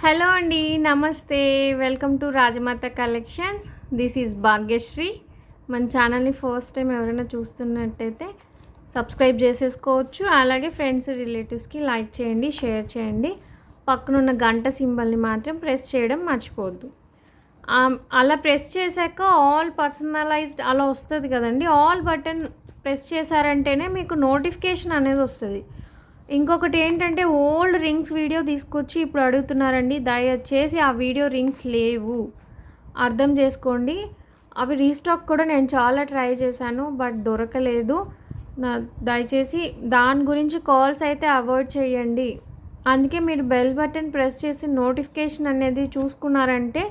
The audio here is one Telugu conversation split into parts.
హలో అండి. నమస్తే. Welcome to Rajamata collections. This is Bhagyashree. మన ఛానల్‌ని ఫస్ట్ టైం ఎవరైనా చూస్తున్నట్టయితే సబ్స్క్రైబ్ చేసేసుకోవచ్చు. అలాగే ఫ్రెండ్స్, రిలేటివ్స్‌కి లైక్ చేయండి, షేర్ చేయండి. పక్కనున్న గంట సింబల్‌ని మాత్రం ప్రెస్ చేయడం మర్చిపోవద్దు. అలా ప్రెస్ చేశాక ఆల్ పర్సనలైజ్డ్ అలా వస్తుంది కదండీ. ఆల్ బటన్ ప్రెస్ చేశారంటేనే మీకు నోటిఫికేషన్ అనేది వస్తుంది. ఇంకొకటి ఏంటంటే ఓల్డ్ రింగ్స్ వీడియో తీసుకొచ్చి ఇప్పుడు అడుగుతున్నారండి. దయచేసి ఆ వీడియో రింగ్స్ లేవు, అర్థం చేసుకోండి. అవి రీస్టాక్ కూడా నేను చాలా ట్రై చేశాను, బట్ దొరకలేదు. దయచేసి దాని గురించి కాల్స్ అయితే అవాయిడ్ చేయండి. అందుకే మీరు బెల్ బటన్ ప్రెస్ చేసి నోటిఫికేషన్ అనేది చూసుకున్నారంటే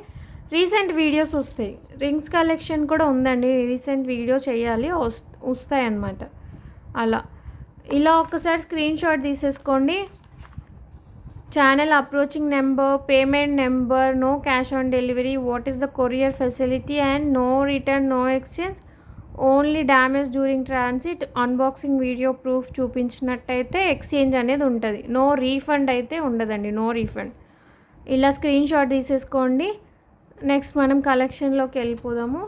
రీసెంట్ వీడియోస్ వస్తాయి. రింగ్స్ కలెక్షన్ కూడా ఉందండి, రీసెంట్ వీడియో చేయాలి, వస్తాయి అన్నమాట. అలా ఇలా ఒక్కసారి స్క్రీన్ షాట్ తీసేసుకోండి. Channel approaching number, payment number, no cash on delivery, what is the courier facility and no return, no exchange, only damage during transit, unboxing video proof చూపించినట్టయితే ఎక్స్చేంజ్ అనేది ఉంటుంది. నో రీఫండ్ అయితే ఉండదండి, నో రీఫండ్. ఇలా స్క్రీన్ షాట్ తీసేసుకోండి. నెక్స్ట్ మనం కలెక్షన్లోకి వెళ్ళిపోదాము.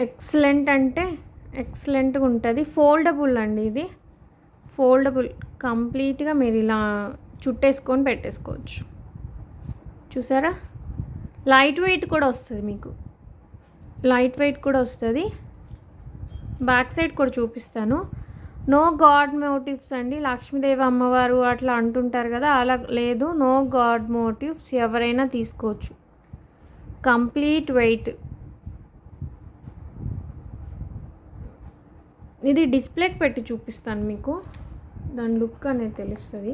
ఎక్సలెంట్ అంటే ఎక్సలెంట్గా ఉంటుంది. ఫోల్డబుల్ అండి, ఇది ఫోల్డబుల్. కంప్లీట్గా మీరు ఇలా చుట్టేసుకొని పెట్టేసుకోవచ్చు. చూసారా, లైట్ వెయిట్ కూడా వస్తుంది, మీకు లైట్ వెయిట్ కూడా వస్తుంది. బ్యాక్ సైడ్ కూడా చూపిస్తాను. నో గాడ్ మోటివ్స్ అండి. లక్ష్మీదేవి అమ్మవారు అట్లా అంటుంటారు కదా, అలా లేదు. నో గాడ్ మోటివ్స్, ఎవరైనా తీసుకోవచ్చు. Complete wait. ఇది డిస్ప్లేకి పెట్టి చూపిస్తాను మీకు, దాని లుక్ అనేది తెలుస్తుంది.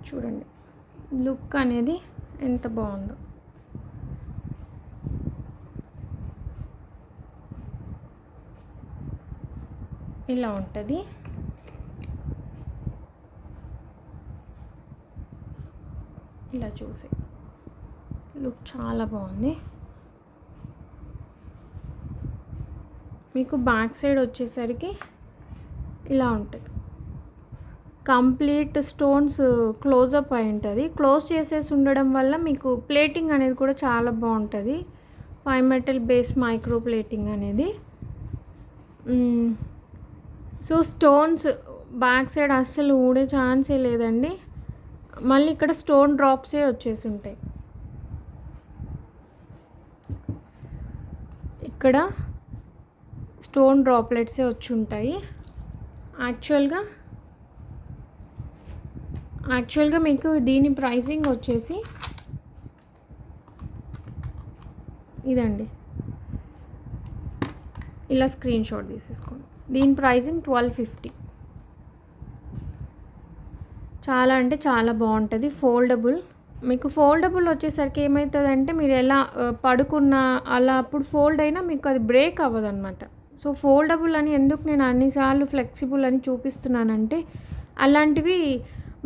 చూడండి లుక్ అనేది ఎంత బాగుందో. ఇలా ఉంటుంది. ఇలా చూసి లుక్ చాలా బాగుంది. మీకు బ్యాక్ సైడ్ వచ్చేసరికి ఇలా ఉంటుంది. కంప్లీట్ స్టోన్స్ క్లోజప్ అయి ఉంటుంది. క్లోజ్ చేసేసి ఉండడం వల్ల మీకు ప్లేటింగ్ అనేది కూడా చాలా బాగుంటుంది. 5 మెటల్ బేస్ మైక్రో ప్లేటింగ్ అనేది. సో స్టోన్స్ బ్యాక్ సైడ్ అస్సలు ఊడే ఛాన్సే లేదండి. మళ్ళీ ఇక్కడ స్టోన్ డ్రాప్సే వచ్చేసి ఉంటాయి. ఇక్కడ స్టోన్ డ్రాప్లెట్సే వచ్చి ఉంటాయి. యాక్చువల్గా మీకు దీని ప్రైసింగ్ వచ్చేసి ఇదండి. ఇలా స్క్రీన్ షాట్ తీసేసుకోండి. దీని ప్రైసింగ్ 1250. చాలా అంటే చాలా బాగుంటుంది. ఫోల్డబుల్. మీకు ఫోల్డబుల్ వచ్చేసరికి ఏమవుతుందంటే మీరు ఎలా పడుకున్న అలా అప్పుడు ఫోల్డ్ అయినా మీకు అది బ్రేక్ అవ్వదు అనమాట. సో ఫోల్డబుల్ అని ఎందుకు నేను అన్నిసార్లు ఫ్లెక్సిబుల్ అని చూపిస్తున్నానంటే, అలాంటివి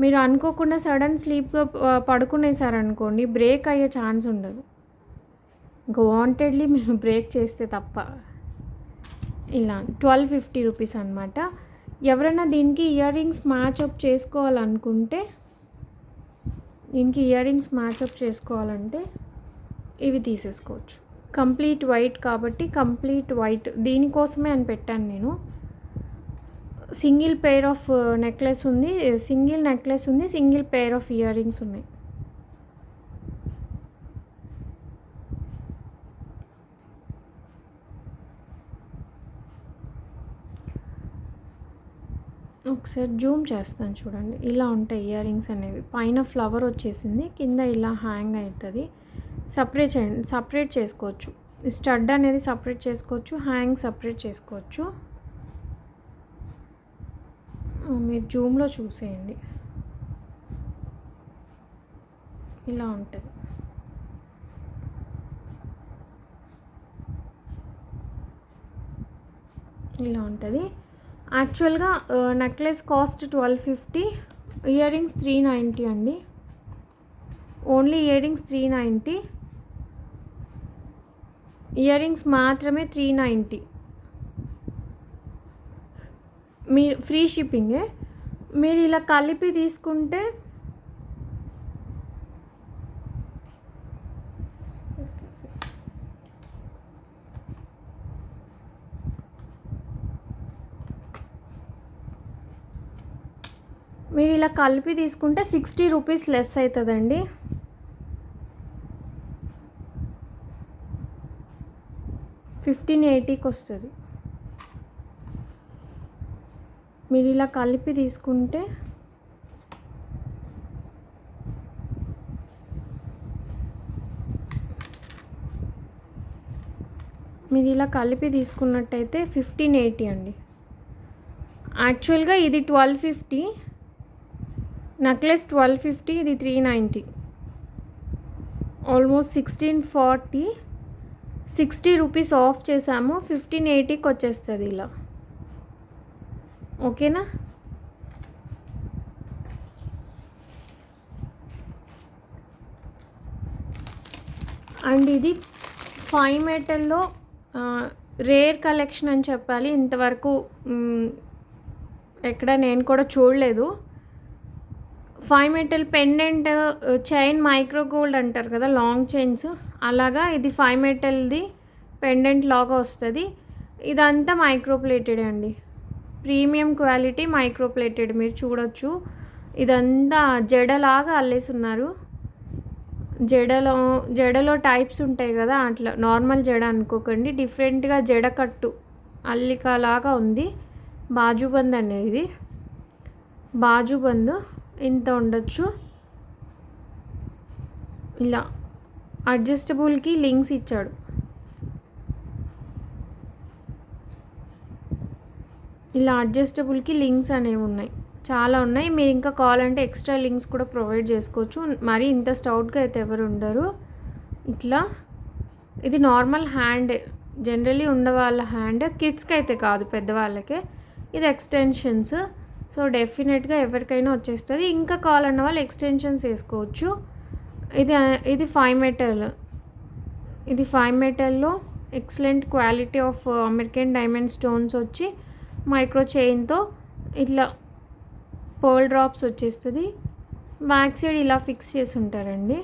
మీరు అనుకోకుండా సడన్ స్లీప్గా పడుకునేసారనుకోండి, బ్రేక్ అయ్యే ఛాన్స్ ఉండదు, ఇంకా వాంటెడ్లీ మీరు బ్రేక్ చేస్తే తప్ప. ఇలా 1250 రూపీస్ అనమాట. ఎవరైనా దీనికి ఇయర్ రింగ్స్ మ్యాచ్అప్ చేసుకోవాలనుకుంటే, ఇవి తీసేసుకోవచ్చు. కంప్లీట్ వైట్ కాబట్టి, కంప్లీట్ వైట్ దీనికోసమే అని పెట్టాను నేను. సింగిల్ పెయిర్ ఆఫ్ నెక్లెస్ ఉంది, single pair of ear rings ఉన్నాయి. ఒకసారి జూమ్ చేస్తాను చూడండి. ఇలా ఉంటాయి ఇయర్ రింగ్స్ అనేవి. పైన ఫ్లవర్ వచ్చేసింది, కింద ఇలా హ్యాంగ్ అవుతుంది. సపరేట్ చేసుకోవచ్చు. స్టడ్ అనేది సపరేట్ చేసుకోవచ్చు, హ్యాంగ్ సపరేట్ చేసుకోవచ్చు. మీరు జూమ్లో చూసేయండి. ఇలా ఉంటుంది. ఇలా ఉంటుంది. యాక్చువల్గా నెక్లెస్ కాస్ట్ 1250, ఇయర్ రింగ్స్ 390 అండి. Only ear rings 390, ear rings మాత్రమే 390. మీరు ఫ్రీ షిప్పింగే. మీరు ఇలా కలిపి తీసుకుంటే మీరు ఇలా కలిపి తీసుకుంటే 60 రూపీస్ లెస్ అవుతుందండి. $1580కి వస్తుంది. మీరు ఇలా కలిపి తీసుకుంటే తీసుకున్నట్టయితే 1580 అండి. యాక్చువల్గా ఇది 1250, నెక్లెస్ 1250, ఇది 390, ఆల్మోస్ట్ 1640. 60 రూపీస్ ఆఫ్ చేసాము, 1580కి వచ్చేస్తుంది ఇలా. ఓకేనా? అండ్ ఇది 5 మెటల్లో రేర్ కలెక్షన్ అని చెప్పాలి. ఇంతవరకు ఎక్కడ నేను కూడా చూడలేదు. 5 metal pendant chain, micro gold అంటారు కదా, లాంగ్ చైన్స్, అలాగా ఇది 5 మెటల్ది పెండెంట్ లాగా వస్తుంది. ఇదంతా మైక్రోప్లేటెడ్ అండి, ప్రీమియం క్వాలిటీ మైక్రోప్లేటెడ్. మీరు చూడొచ్చు, ఇదంతా జడలాగా అల్లేసున్నారు. జడలో టైప్స్ ఉంటాయి కదా, అట్లా నార్మల్ జడ అనుకోకండి, డిఫరెంట్గా జడ కట్టు అల్లికలాగా ఉంది. బాజుబంద్ అనేది, బాజుబంద్ ఇంత ఉండొచ్చు. ఇలా అడ్జస్టబుల్కి లింక్స్ ఇచ్చాడు. ఇలా అడ్జస్టబుల్కి లింక్స్ అనేవి ఉన్నాయి, చాలా ఉన్నాయి. మీరు ఇంకా కావాలంటే ఎక్స్ట్రా లింక్స్ కూడా ప్రొవైడ్ చేసుకోవచ్చు. మరి ఇంత స్టౌట్గా అయితే ఎవరు ఉండరు. ఇట్లా ఇది నార్మల్ హ్యాండ్, జనరలీ ఉండవాళ్ళ హ్యాండ్, కిడ్స్కి అయితే కాదు, పెద్దవాళ్ళకే. ఇది ఎక్స్టెన్షన్స్, సో డెఫినెట్గా ఎవరికైనా వచ్చేస్తుంది. ఇంకా కావాలన్న వాళ్ళు ఎక్స్టెన్షన్స్ వేసుకోవచ్చు. ఇది 5 మెటల్, ఇది 5 మెటల్లో excellent quality of American diamond stones వచ్చి మైక్రో చైన్తో ఇట్లా పర్ల్ డ్రాప్స్ వచ్చేస్తుంది. బ్యాక్ సైడ్ ఇలా ఫిక్స్ చేసి ఉంటారండి.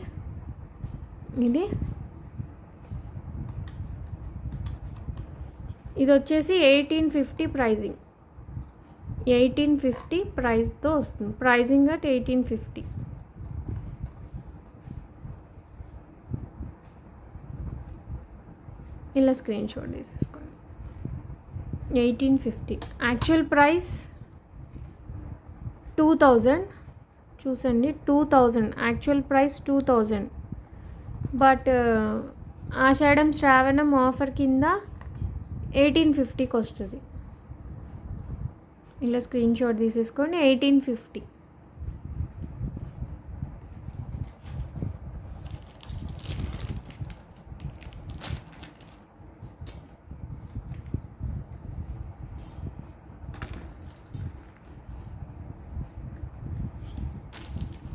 ఇది వచ్చేసి 1850 ప్రైజింగ్, 1850 ప్రైస్తో వస్తుంది. Pricing at 1850. ఇలా స్క్రీన్ షాట్ తీసేసుకోండి. 1850, యాక్చువల్ ప్రైస్ 2000. చూసండి, 2000 actual price 2000. But Ashadham Shravanam offer కింద 1850కి వస్తుంది. ఇలా స్క్రీన్ షాట్ తీసేసుకోండి. 1850.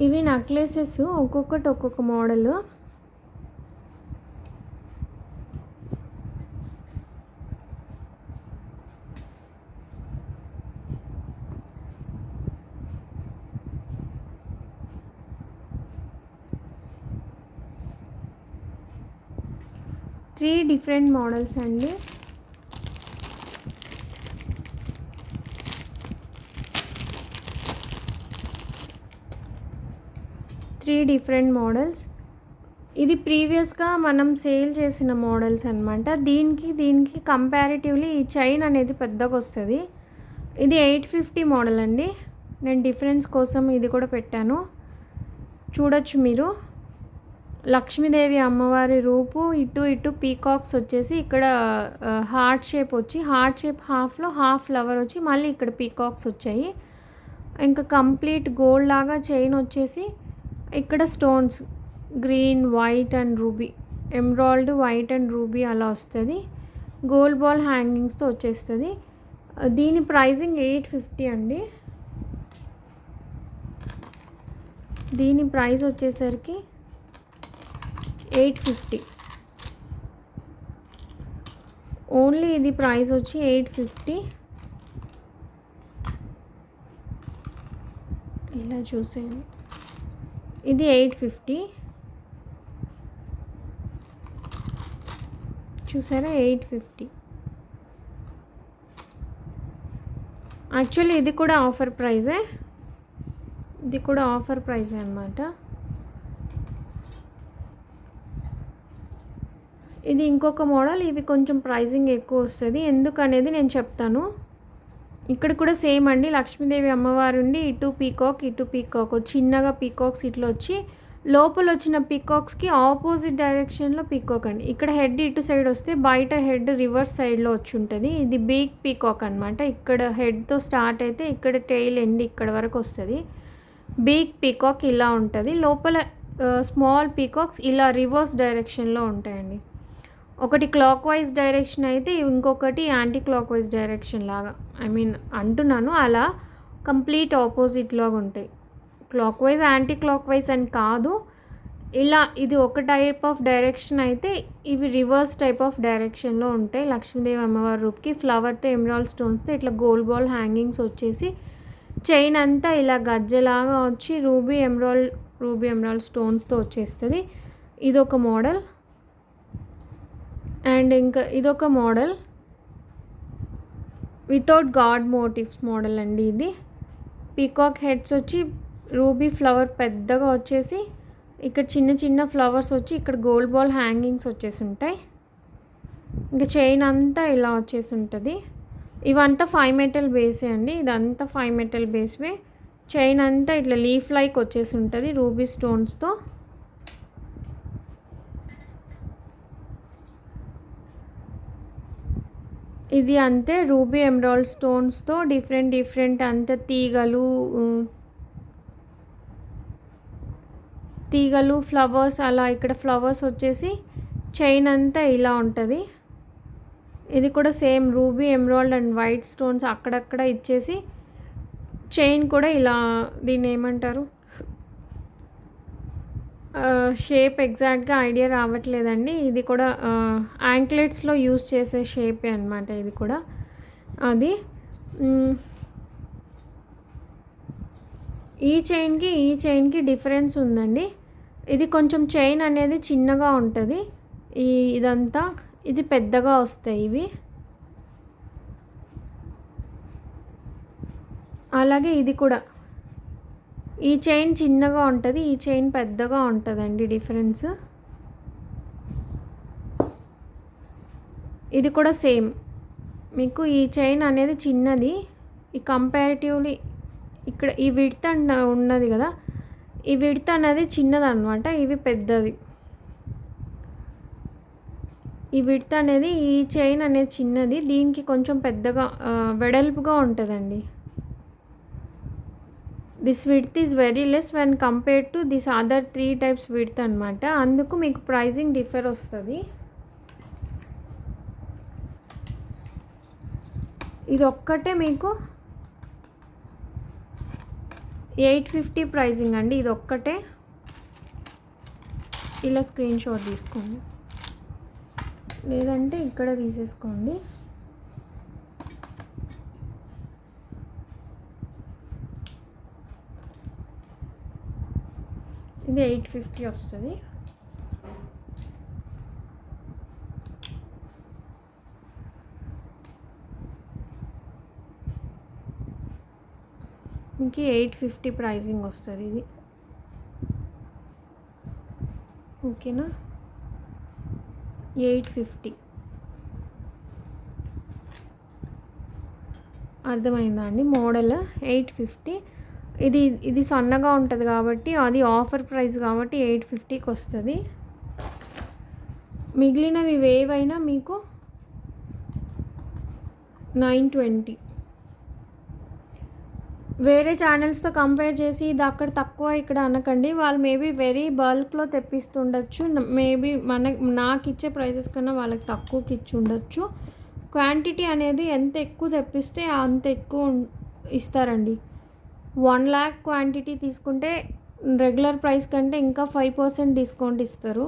ఇవి నెక్లెసెస్, ఒక్కొక్కటి ఒక్కొక్క మోడల్. త్రీ డిఫరెంట్ మోడల్స్ అండి. Different models. ఇది ప్రీవియస్గా మనం సేల్ చేసిన మోడల్స్ అనమాట. దీనికి కంపారిటివ్లీ ఈ చైన్ అనేది పెద్దగా వస్తుంది. ఇది 850 మోడల్ అండి. నేను డిఫరెన్స్ కోసం ఇది కూడా పెట్టాను, చూడొచ్చు మీరు. లక్ష్మీదేవి అమ్మవారి రూపు, ఇటు పీకాక్స్ వచ్చేసి ఇక్కడ హార్ట్ షేప్ వచ్చి, హార్ట్ షేప్ హాఫ్లో హాఫ్ ఫ్లవర్ వచ్చి మళ్ళీ ఇక్కడ పీకాక్స్ వచ్చాయి. ఇంకా కంప్లీట్ గోల్డ్ లాగా చైన్ వచ్చేసి ఇక్కడ stones green, white and ruby, emerald, white and ruby అలా వస్తుంది. గోల్డ్ బాల్ హ్యాంగింగ్స్తో వచ్చేస్తుంది. దీని ప్రైజింగ్ 850 అండి. దీని ప్రైస్ వచ్చేసరికి 850 ఓన్లీ. ఇది ప్రైస్ వచ్చి 850. ఇలా చూసేయండి, ఇది 850 చూసారా, 850. యాక్చువల్లీ ఇది కూడా ఆఫర్ ప్రైజే, ఇది కూడా ఆఫర్ ప్రైజే అన్నమాట. ఇది ఇంకొక మోడల్, ఇవి కొంచెం ప్రైజింగ్ ఎక్కువ వస్తుంది, ఎందుకనేది నేను చెప్తాను. ఇక్కడ కూడా సేమ్ అండి, లక్ష్మీదేవి అమ్మవారు ఉండి ఇటు పీకాక్ చిన్నగా పీకాక్స్ ఇట్లా వచ్చి, లోపల వచ్చిన పీకాక్స్కి ఆపోజిట్ డైరెక్షన్లో పీకాక్ అండి. ఇక్కడ హెడ్ ఇటు సైడ్ వస్తే బయట హెడ్ రివర్స్ సైడ్లో వచ్చి ఉంటుంది. ఇది బిగ్ పీకాక్ అనమాట. ఇక్కడ హెడ్తో స్టార్ట్ అయితే ఇక్కడ టెయిల్ ఎండ్ ఇక్కడ వరకు వస్తుంది. బిగ్ పీకాక్ ఇలా ఉంటుంది. లోపల స్మాల్ పీకాక్స్ ఇలా రివర్స్ డైరెక్షన్లో ఉంటాయండి. ఒకటి క్లాక్ వైజ్ డైరెక్షన్ అయితే ఇంకొకటి యాంటీ క్లాక్ వైజ్ డైరెక్షన్ లాగా, అంటున్నాను, అలా కంప్లీట్ ఆపోజిట్ లాగా ఉంటాయి. Clock wise anti clock wise అని కాదు, ఇలా ఇది ఒక టైప్ ఆఫ్ డైరెక్షన్ అయితే ఇవి రివర్స్ టైప్ ఆఫ్ డైరెక్షన్లో ఉంటాయి. లక్ష్మీదేవి అమ్మవారి రూప్కి ఫ్లవర్తో ఎమరాల్డ్ స్టోన్స్తో ఇట్లా గోల్డ్ బాల్ హ్యాంగింగ్స్ వచ్చేసి చైన్ అంతా ఇలా గజ్జలాగా వచ్చి రూబీ ఎమరాల్డ్ స్టోన్స్తో వచ్చేస్తుంది. ఇదొక మోడల్. అండ్ ఇంకా ఇదొక model without god motives model అండి. ఇది పీకాక్ హెడ్స్ వచ్చి రూబీ ఫ్లవర్ పెద్దగా వచ్చేసి ఇక్కడ చిన్న ఫ్లవర్స్ వచ్చి ఇక్కడ గోల్డ్ బాల్ హ్యాంగింగ్స్ వచ్చేసి ఉంటాయి. ఇంకా చైన్ అంతా ఇలా వచ్చేసి ఉంటుంది. ఇవంతా 5 మెటల్ బేసే అండి, ఇదంతా 5 మెటల్ బేస్వే. చైన్ అంతా ఇట్లా లీఫ్ లైక్ వచ్చేసి ఉంటుంది రూబీ స్టోన్స్తో. ఇది అంతే రూబీ ఎమరాల్డ్ స్టోన్స్తో డిఫరెంట్ అంతే తీగలు ఫ్లవర్స్ అలా ఇక్కడ ఫ్లవర్స్ వచ్చేసి చైన్ అంతా ఇలా ఉంటుంది. ఇది కూడా same ruby emerald and white stones అక్కడక్కడ ఇచ్చేసి చైన్ కూడా ఇలా, దీన్ని ఏమంటారు షేప్ ఎగ్జాక్ట్గా ఐడియా రావట్లేదండి. ఇది కూడా యాంక్లెట్స్లో యూస్ చేసే షేపే అనమాట ఇది కూడా. అది ఈ చైన్కి డిఫరెన్స్ ఉందండి. ఇది కొంచెం చైన్ అనేది చిన్నగా ఉంటుంది, ఇదంతా ఇది పెద్దగా వస్తాయి ఇవి. అలాగే ఇది కూడా ఈ చైన్ చిన్నగా ఉంటుంది, ఈ చైన్ పెద్దగా ఉంటుందండి డిఫరెన్స్. ఇది కూడా సేమ్, మీకు ఈ చైన్ అనేది చిన్నది, ఈ కంపారిటివ్లీ ఇక్కడ ఈ విడ్త్ ఉన్నది కదా, ఈ విడ్త్ అనేది చిన్నదన్నమాట, ఇవి పెద్దది. ఈ విడ్త్ అనేది ఈ చైన్ అనేది చిన్నది, దీనికి కొంచెం పెద్దగా వెడల్పుగా ఉంటుందండి. This width is very less when compared to this other 3 types width అనమాట. అందుకు మీకు ప్రైజింగ్ డిఫర్ వస్తుంది. ఇది ఒక్కటే మీకు 850 ప్రైజింగ్ అండి. ఇది ఒక్కటే, ఇలా స్క్రీన్ షాట్ తీసుకోండి, లేదంటే ఇక్కడ తీసేసుకోండి. ఇది 850 వస్తుంది. మీకు 850 ప్రైజింగ్ వస్తుంది ఇది, ఓకేనా. 850 అర్థమైందా అండి? మోడల్ 850. ఇది ఇది సన్నగా ఉంటుంది కాబట్టి అది ఆఫర్ ప్రైస్ కాబట్టి 850కి వస్తుంది. మిగిలినవి ఏవైనా మీకు 920. వేరే ఛానల్స్తో కంపేర్ చేసి ఇది అక్కడ తక్కువ ఇక్కడ అనకండి. వాళ్ళు మేబీ వెరీ బల్క్లో తెప్పిస్తుండొచ్చు. మేబీ నాకు ఇచ్చే ప్రైసెస్ కన్నా వాళ్ళకి తక్కువకి ఇచ్చి ఉండొచ్చు. క్వాంటిటీ అనేది ఎంత ఎక్కువ తెప్పిస్తే అంత ఎక్కువ ఇస్తారండి. 1 lakh క్వాంటిటీ తీసుకుంటే రెగ్యులర్ ప్రైస్ కంటే ఇంకా 5% డిస్కౌంట్ ఇస్తారు.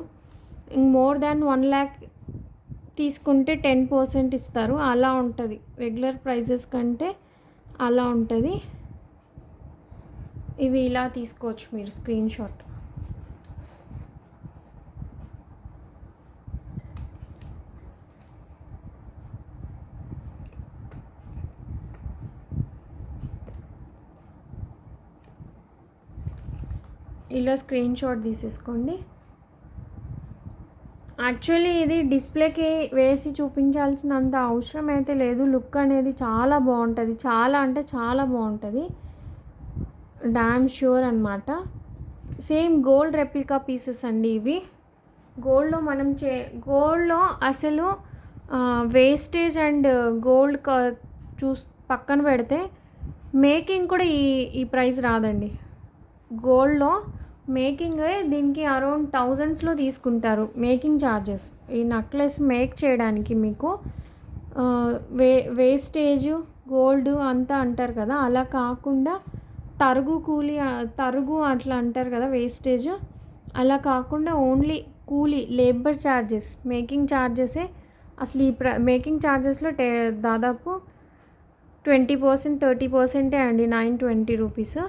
మోర్ దాన్ 1 lakh తీసుకుంటే 10% ఇస్తారు. అలా ఉంటుంది రెగ్యులర్ ప్రైజెస్ కంటే, అలా ఉంటుంది. ఇవి ఇలా తీసుకోవచ్చు మీరు స్క్రీన్ షాట్. ఇలా స్క్రీన్ షాట్ తీసేసుకోండి. యాక్చువల్లీ ఇది డిస్ప్లేకి వేసి చూపించాల్సినంత అవసరం అయితే లేదు. లుక్ అనేది చాలా బాగుంటుంది, చాలా అంటే చాలా బాగుంటుంది. డామ్ ష్యూర్ అనమాట. సేమ్ గోల్డ్ రెప్లికా పీసెస్ అండి ఇవి. గోల్డ్లో అసలు వేస్టేజ్ అండ్ గోల్డ్ పక్కన పెడితే మేకింగ్ కూడా ఈ ప్రైస్ రాదండి. గోల్డ్లో మేకింగ్ దీనికి అరౌండ్ థౌజండ్స్లో తీసుకుంటారు మేకింగ్ ఛార్జెస్. ఈ నెక్లెస్ మేక్ చేయడానికి మీకు వేస్టేజ్ గోల్డ్ అంతా అంటారు కదా, అలా కాకుండా తరుగు అట్లా అంటారు కదా వేస్టేజ్, అలా కాకుండా ఓన్లీ కూలీ లేబర్ ఛార్జెస్ మేకింగ్ ఛార్జెసే. అసలు ఈ మేకింగ్ ఛార్జెస్లో దాదాపు 20% 30% అండి. 920 రూపీస్.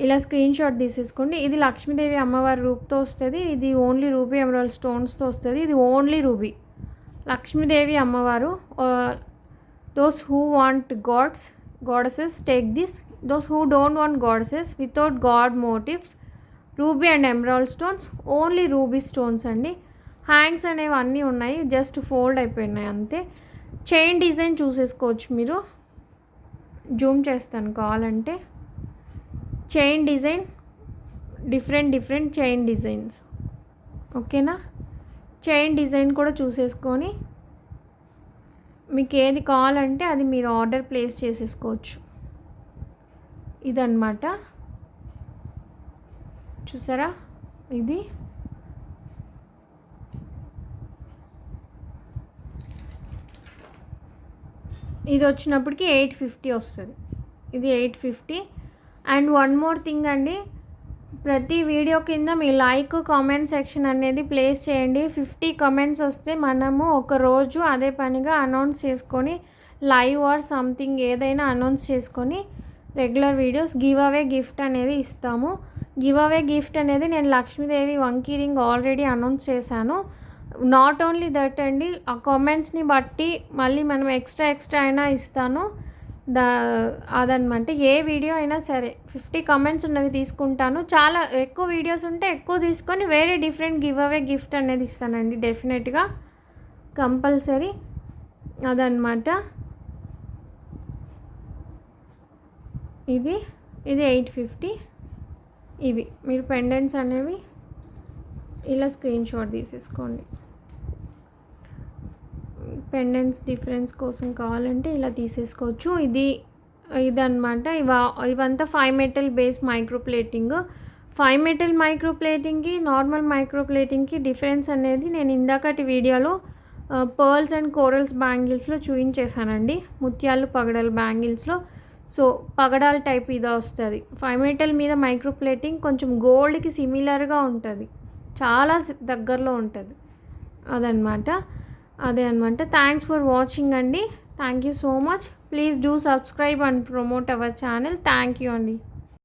ఇలా స్క్రీన్ షాట్ తీసేసుకోండి. ఇది లక్ష్మీదేవి అమ్మవారి రూపుతో వస్తుంది. ఇది ఓన్లీ రూబీ ఎమరాల్డ్ స్టోన్స్తో వస్తుంది. ఇది ఓన్లీ రూబీ లక్ష్మీదేవి అమ్మవారు. Those who want goddesses take this. Those who don't want goddesses without god motifs, ruby and emerald stones, only ruby stones అండి. హ్యాంగ్స్ అనేవి అన్నీ ఉన్నాయి, జస్ట్ ఫోల్డ్ అయిపోయినాయి అంతే. చైన్ డిజైన్ చూసేసుకోవచ్చు మీరు. జూమ్ చేస్తాను కావాలంటే. Chain design different chain designs, ఓకేనా? చైన్ డిజైన్ కూడా చూసేసుకొని మీకు ఏది కావాలంటే అది మీరు ఆర్డర్ ప్లేస్ చేసేసుకోవచ్చు. ఇదన్నమాట, చూసారా? ఇది వచ్చినప్పటికి 850 వస్తుంది. ఇది 850. అండ్ వన్ మోర్ థింగ్ అండి, ప్రతి వీడియో కింద మీ లైక్ కామెంట్ సెక్షన్ అనేది ప్లేస్ చేయండి. 50 కామెంట్స్ వస్తే మనము ఒకరోజు అదే పనిగా అనౌన్స్ చేసుకొని లైవ్ ఆర్ సంథింగ్ ఏదైనా అనౌన్స్ చేసుకొని regular videos give away gift అనేది ఇస్తాము. గివ్ అవే గిఫ్ట్ అనేది నేను లక్ష్మీదేవి వంకీ రింగ్ ఆల్రెడీ అనౌన్స్ చేశాను. నాట్ ఓన్లీ దట్ అండి, ఆ కామెంట్స్ని బట్టి మళ్ళీ మనం ఎక్స్ట్రా అయినా ఇస్తాను. అదనమాట. ఏ వీడియో అయినా సరే 50 కామెంట్స్ ఉన్నవి తీసుకుంటాను. చాలా ఎక్కువ వీడియోస్ ఉంటే ఎక్కువ తీసుకొని వేరే డిఫరెంట్ గివ్ అవే గిఫ్ట్ అనేది ఇస్తానండి, డెఫినెట్గా, కంపల్సరీ. అదనమాట. ఇది 850. ఇవి మీరు పెండెంట్స్ అనేవి ఇలా స్క్రీన్ షాట్ తీసేసుకోండి. పెండెంట్స్ డిఫరెన్స్ కోసం కావాలంటే ఇలా తీసేసుకోవచ్చు. ఇదన్నమాట. ఇవంతా 5 మెటల్ బేస్ మైక్రోప్లేటింగ్. 5 మెటల్ మైక్రోప్లేటింగ్కి నార్మల్ మైక్రోప్లేటింగ్కి డిఫరెన్స్ అనేది నేను ఇందాకటి వీడియోలో పర్ల్స్ అండ్ కోరల్స్ బ్యాంగిల్స్లో చూపించేశానండి. ముత్యాలు పగడాలు బ్యాంగిల్స్లో. సో పగడాల టైప్ ఇదా వస్తుంది. 5 మెటల్ మీద మైక్రోప్లేటింగ్ కొంచెం గోల్డ్కి సిమిలర్గా ఉంటుంది, చాలా దగ్గరలో ఉంటుంది. అదే అనమాట. థ్యాంక్స్ ఫర్ వాచింగ్ అండి. Thank you so much. Please do subscribe and promote our channel. Thank you అండి.